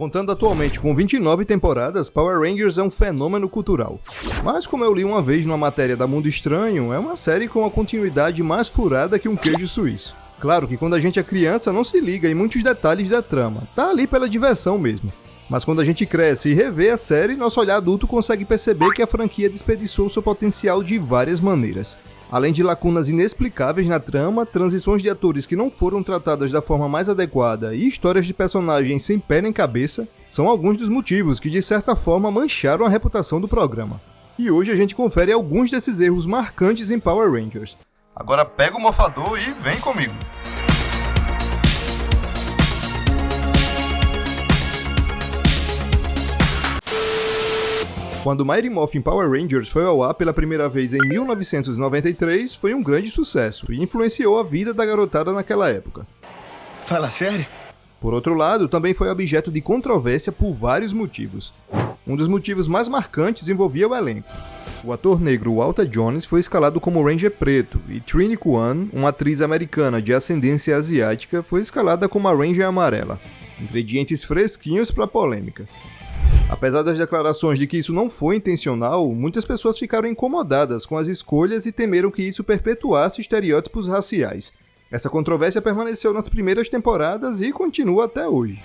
Contando atualmente com 29 temporadas, Power Rangers é um fenômeno cultural. Mas como eu li uma vez numa matéria da Mundo Estranho, é uma série com a continuidade mais furada que um queijo suíço. Claro que quando a gente é criança não se liga em muitos detalhes da trama, tá ali pela diversão mesmo. Mas quando a gente cresce e revê a série, nosso olhar adulto consegue perceber que a franquia desperdiçou seu potencial de várias maneiras. Além de lacunas inexplicáveis na trama, transições de atores que não foram tratadas da forma mais adequada e histórias de personagens sem pé nem cabeça, são alguns dos motivos que de certa forma mancharam a reputação do programa. E hoje a gente confere alguns desses erros marcantes em Power Rangers. Agora pega o mofador e vem comigo! Quando Mighty Morphin Power Rangers foi ao ar pela primeira vez em 1993, foi um grande sucesso e influenciou a vida da garotada naquela época. Fala sério? Por outro lado, também foi objeto de controvérsia por vários motivos. Um dos motivos mais marcantes envolvia o elenco. O ator negro Walter Jones foi escalado como Ranger preto e Trini Kwan, uma atriz americana de ascendência asiática, foi escalada como a Ranger amarela. Ingredientes fresquinhos para a polêmica. Apesar das declarações de que isso não foi intencional, muitas pessoas ficaram incomodadas com as escolhas e temeram que isso perpetuasse estereótipos raciais. Essa controvérsia permaneceu nas primeiras temporadas e continua até hoje.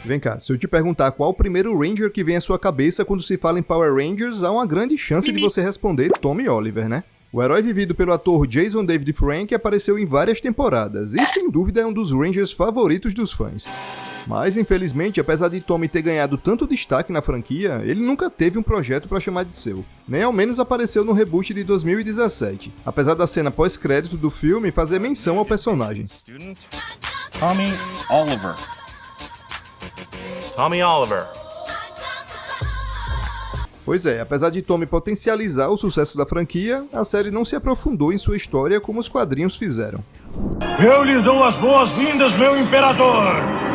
Vem cá, se eu te perguntar qual o primeiro Ranger que vem à sua cabeça quando se fala em Power Rangers, há uma grande chance de você responder Tommy Oliver, né? O herói vivido pelo ator Jason David Frank apareceu em várias temporadas e sem dúvida é um dos Rangers favoritos dos fãs. Mas, infelizmente, apesar de Tommy ter ganhado tanto destaque na franquia, ele nunca teve um projeto para chamar de seu. Nem ao menos apareceu no reboot de 2017, apesar da cena pós-crédito do filme fazer menção ao personagem. Tommy Oliver. Tommy Oliver. Pois é, apesar de Tommy potencializar o sucesso da franquia, a série não se aprofundou em sua história como os quadrinhos fizeram. Eu lhe dou as boas-vindas, meu imperador!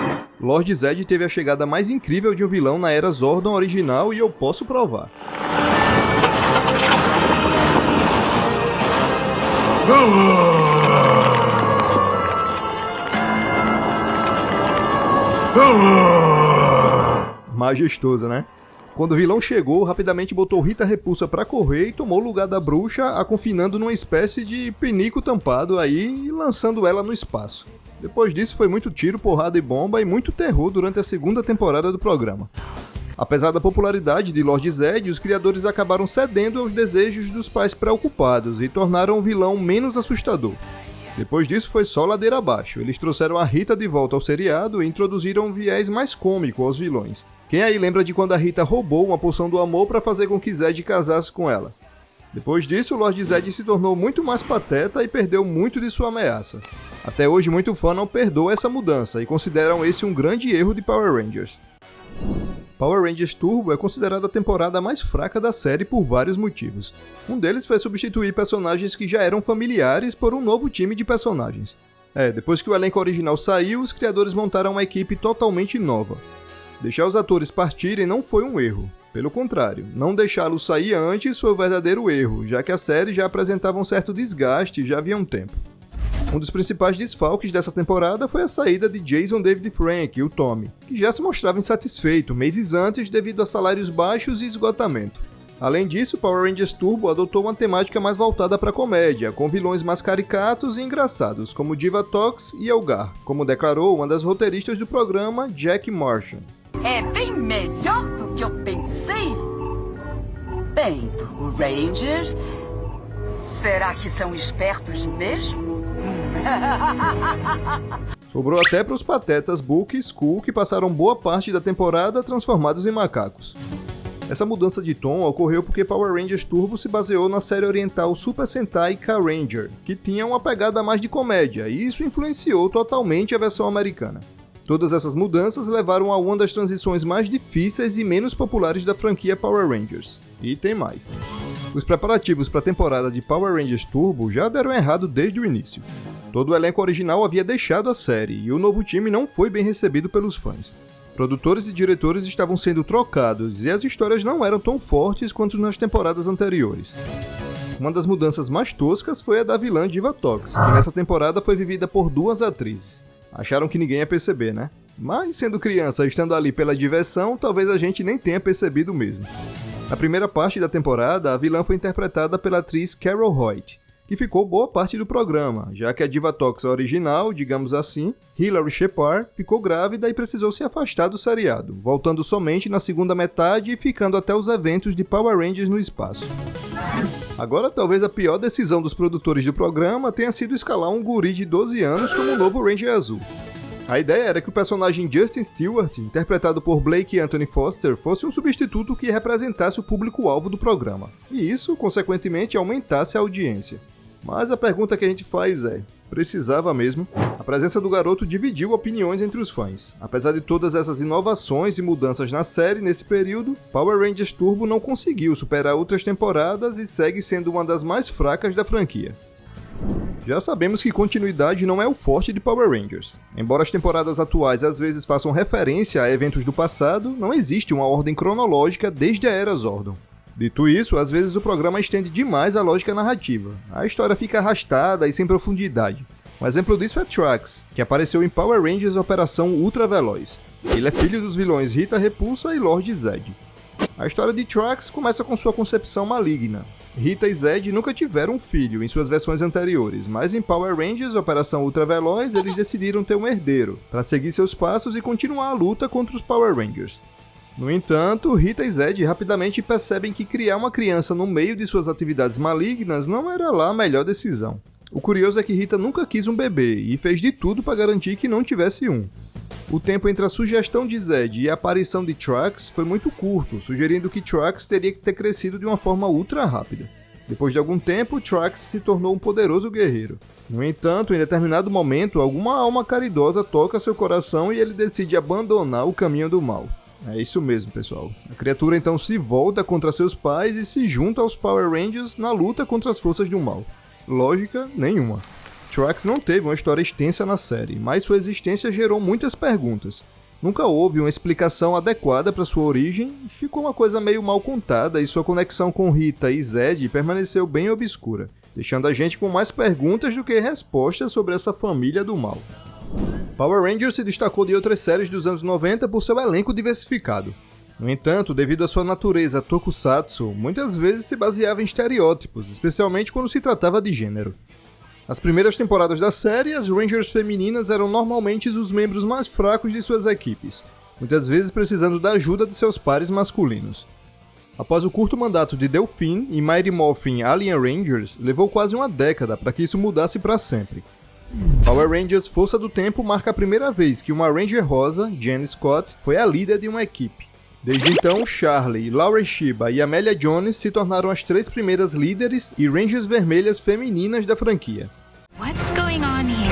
Lord Zed teve a chegada mais incrível de um vilão na era Zordon original e eu posso provar. Majestoso, né? Quando o vilão chegou, rapidamente botou Rita Repulsa pra correr e tomou o lugar da bruxa, a confinando numa espécie de pinico tampado aí e lançando ela no espaço. Depois disso foi muito tiro, porrada e bomba e muito terror durante a segunda temporada do programa. Apesar da popularidade de Lord Zed, os criadores acabaram cedendo aos desejos dos pais preocupados e tornaram o vilão menos assustador. Depois disso foi só ladeira abaixo, eles trouxeram a Rita de volta ao seriado e introduziram um viés mais cômico aos vilões. Quem aí lembra de quando a Rita roubou uma poção do amor para fazer com que Zed casasse com ela? Depois disso, o Lord Zed se tornou muito mais pateta e perdeu muito de sua ameaça. Até hoje, muito fã não perdoa essa mudança e consideram esse um grande erro de Power Rangers. Power Rangers Turbo é considerada a temporada mais fraca da série por vários motivos. Um deles foi substituir personagens que já eram familiares por um novo time de personagens. Depois que o elenco original saiu, os criadores montaram uma equipe totalmente nova. Deixar os atores partirem não foi um erro. Pelo contrário, não deixá-los sair antes foi o verdadeiro erro, já que a série já apresentava um certo desgaste já havia um tempo. Um dos principais desfalques dessa temporada foi a saída de Jason David Frank, o Tommy, que já se mostrava insatisfeito meses antes devido a salários baixos e esgotamento. Além disso, Power Rangers Turbo adotou uma temática mais voltada para a comédia, com vilões mais caricatos e engraçados, como Divatox e Elgar, como declarou uma das roteiristas do programa, Jack Martian. É bem melhor do que eu pensei. Bem, Turbo Rangers, será que são espertos mesmo? Sobrou até para os patetas Book e Skull, que passaram boa parte da temporada transformados em macacos. Essa mudança de tom ocorreu porque Power Rangers Turbo se baseou na série oriental Super Sentai K-Ranger, que tinha uma pegada mais de comédia, e isso influenciou totalmente a versão americana. Todas essas mudanças levaram a uma das transições mais difíceis e menos populares da franquia Power Rangers. E tem mais. Os preparativos para a temporada de Power Rangers Turbo já deram errado desde o início. Todo o elenco original havia deixado a série e o novo time não foi bem recebido pelos fãs. Produtores e diretores estavam sendo trocados e as histórias não eram tão fortes quanto nas temporadas anteriores. Uma das mudanças mais toscas foi a da vilã Divatox, que nessa temporada foi vivida por duas atrizes. Acharam que ninguém ia perceber, né? Mas sendo criança e estando ali pela diversão, talvez a gente nem tenha percebido mesmo. Na primeira parte da temporada, a vilã foi interpretada pela atriz Carol Hoyt, que ficou boa parte do programa, já que a Divatox original, digamos assim, Hilary Shepard, ficou grávida e precisou se afastar do seriado, voltando somente na segunda metade e ficando até os eventos de Power Rangers no espaço. Agora, talvez a pior decisão dos produtores do programa tenha sido escalar um guri de 12 anos como o novo Ranger Azul. A ideia era que o personagem Justin Stewart, interpretado por Blake Anthony Foster, fosse um substituto que representasse o público-alvo do programa, e isso, consequentemente, aumentasse a audiência. Mas a pergunta que a gente faz é, precisava mesmo? A presença do garoto dividiu opiniões entre os fãs. Apesar de todas essas inovações e mudanças na série nesse período, Power Rangers Turbo não conseguiu superar outras temporadas e segue sendo uma das mais fracas da franquia. Já sabemos que continuidade não é o forte de Power Rangers. Embora as temporadas atuais às vezes façam referência a eventos do passado, não existe uma ordem cronológica desde a Era Zordon. Dito isso, às vezes o programa estende demais a lógica narrativa. A história fica arrastada e sem profundidade. Um exemplo disso é Trunks, que apareceu em Power Rangers Operação Ultra Veloz. Ele é filho dos vilões Rita Repulsa e Lord Zed. A história de Trunks começa com sua concepção maligna. Rita e Zed nunca tiveram um filho em suas versões anteriores, mas em Power Rangers Operação Ultra Veloz eles decidiram ter um herdeiro, para seguir seus passos e continuar a luta contra os Power Rangers. No entanto, Rita e Zed rapidamente percebem que criar uma criança no meio de suas atividades malignas não era lá a melhor decisão. O curioso é que Rita nunca quis um bebê e fez de tudo para garantir que não tivesse um. O tempo entre a sugestão de Zed e a aparição de Trunks foi muito curto, sugerindo que Trunks teria que ter crescido de uma forma ultra rápida. Depois de algum tempo, Trunks se tornou um poderoso guerreiro. No entanto, em determinado momento, alguma alma caridosa toca seu coração e ele decide abandonar o caminho do mal. É isso mesmo, pessoal. A criatura então se volta contra seus pais e se junta aos Power Rangers na luta contra as forças do mal. Lógica nenhuma. Trunks não teve uma história extensa na série, mas sua existência gerou muitas perguntas. Nunca houve uma explicação adequada para sua origem, ficou uma coisa meio mal contada e sua conexão com Rita e Zed permaneceu bem obscura, deixando a gente com mais perguntas do que respostas sobre essa família do mal. Power Rangers se destacou de outras séries dos anos 90 por seu elenco diversificado. No entanto, devido à sua natureza tokusatsu, muitas vezes se baseava em estereótipos, especialmente quando se tratava de gênero. Nas primeiras temporadas da série, as Rangers femininas eram normalmente os membros mais fracos de suas equipes, muitas vezes precisando da ajuda de seus pares masculinos. Após o curto mandato de Delphine em Mighty Morphin Alien Rangers, levou quase uma década para que isso mudasse para sempre. Power Rangers Força do Tempo marca a primeira vez que uma Ranger rosa, Jen Scott, foi a líder de uma equipe. Desde então, Charlie, Lauren Shiba e Amelia Jones se tornaram as 3 primeiras líderes e Rangers vermelhas femininas da franquia. What's going on here?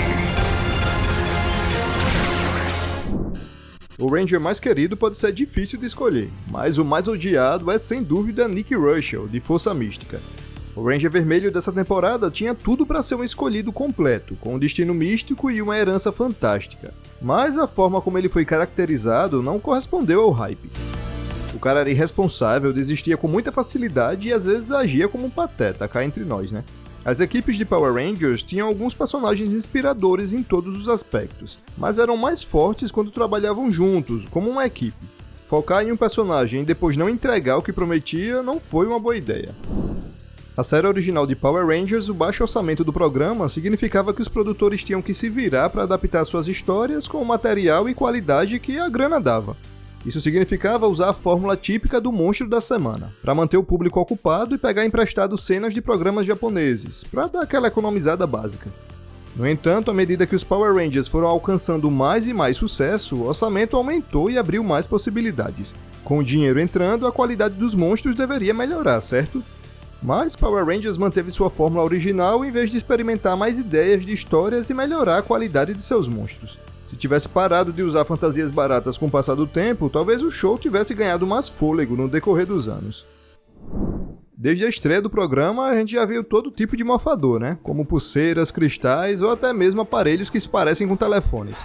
O Ranger mais querido pode ser difícil de escolher, mas o mais odiado é sem dúvida Nick Russell, de Força Mística. O Ranger vermelho dessa temporada tinha tudo para ser um escolhido completo, com um destino místico e uma herança fantástica. Mas a forma como ele foi caracterizado não correspondeu ao hype. O cara era irresponsável, desistia com muita facilidade e às vezes agia como um pateta, cá entre nós, né? As equipes de Power Rangers tinham alguns personagens inspiradores em todos os aspectos, mas eram mais fortes quando trabalhavam juntos, como uma equipe. Focar em um personagem e depois não entregar o que prometia não foi uma boa ideia. Na série original de Power Rangers, o baixo orçamento do programa significava que os produtores tinham que se virar para adaptar suas histórias com o material e qualidade que a grana dava. Isso significava usar a fórmula típica do monstro da semana, para manter o público ocupado e pegar emprestado cenas de programas japoneses, para dar aquela economizada básica. No entanto, à medida que os Power Rangers foram alcançando mais e mais sucesso, o orçamento aumentou e abriu mais possibilidades. Com o dinheiro entrando, a qualidade dos monstros deveria melhorar, certo? Mas Power Rangers manteve sua fórmula original em vez de experimentar mais ideias de histórias e melhorar a qualidade de seus monstros. Se tivesse parado de usar fantasias baratas com o passar do tempo, talvez o show tivesse ganhado mais fôlego no decorrer dos anos. Desde a estreia do programa, a gente já viu todo tipo de mofador, né? Como pulseiras, cristais ou até mesmo aparelhos que se parecem com telefones.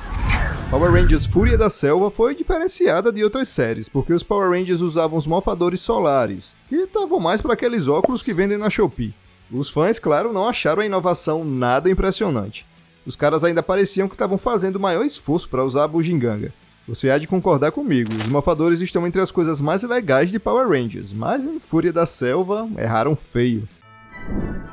Power Rangers Fúria da Selva foi diferenciada de outras séries, porque os Power Rangers usavam os mofadores solares, que estavam mais para aqueles óculos que vendem na Shopee. Os fãs, claro, não acharam a inovação nada impressionante. Os caras ainda pareciam que estavam fazendo o maior esforço para usar a bugiganga. Você há de concordar comigo, os mofadores estão entre as coisas mais legais de Power Rangers, mas em Fúria da Selva, erraram feio.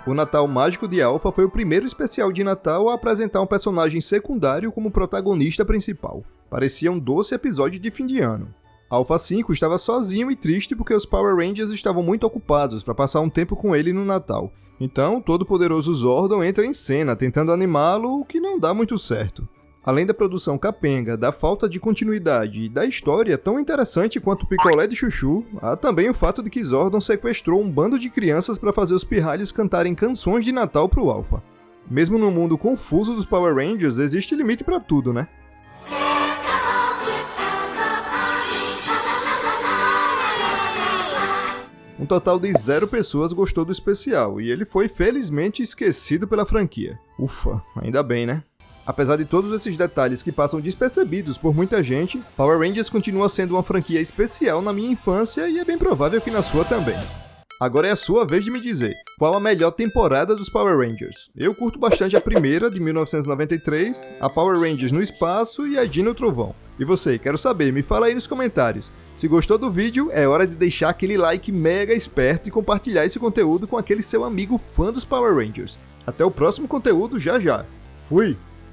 O Natal Mágico de Alpha foi o primeiro especial de Natal a apresentar um personagem secundário como protagonista principal. Parecia um doce episódio de fim de ano. Alpha 5 estava sozinho e triste porque os Power Rangers estavam muito ocupados para passar um tempo com ele no Natal. Então, o todo-poderoso Zordon entra em cena tentando animá-lo, o que não dá muito certo. Além da produção capenga, da falta de continuidade e da história tão interessante quanto o picolé de chuchu, há também o fato de que Zordon sequestrou um bando de crianças para fazer os pirralhos cantarem canções de Natal pro Alpha. Mesmo no mundo confuso dos Power Rangers, existe limite para tudo, né? Um total de 0 pessoas gostou do especial, e ele foi felizmente esquecido pela franquia. Ufa, ainda bem, né? Apesar de todos esses detalhes que passam despercebidos por muita gente, Power Rangers continua sendo uma franquia especial na minha infância e é bem provável que na sua também. Agora é a sua vez de me dizer, qual a melhor temporada dos Power Rangers? Eu curto bastante a primeira, de 1993, a Power Rangers no espaço e a Dino Trovão. E você, quero saber, me fala aí nos comentários. Se gostou do vídeo, é hora de deixar aquele like mega esperto e compartilhar esse conteúdo com aquele seu amigo fã dos Power Rangers. Até o próximo conteúdo já já. Fui!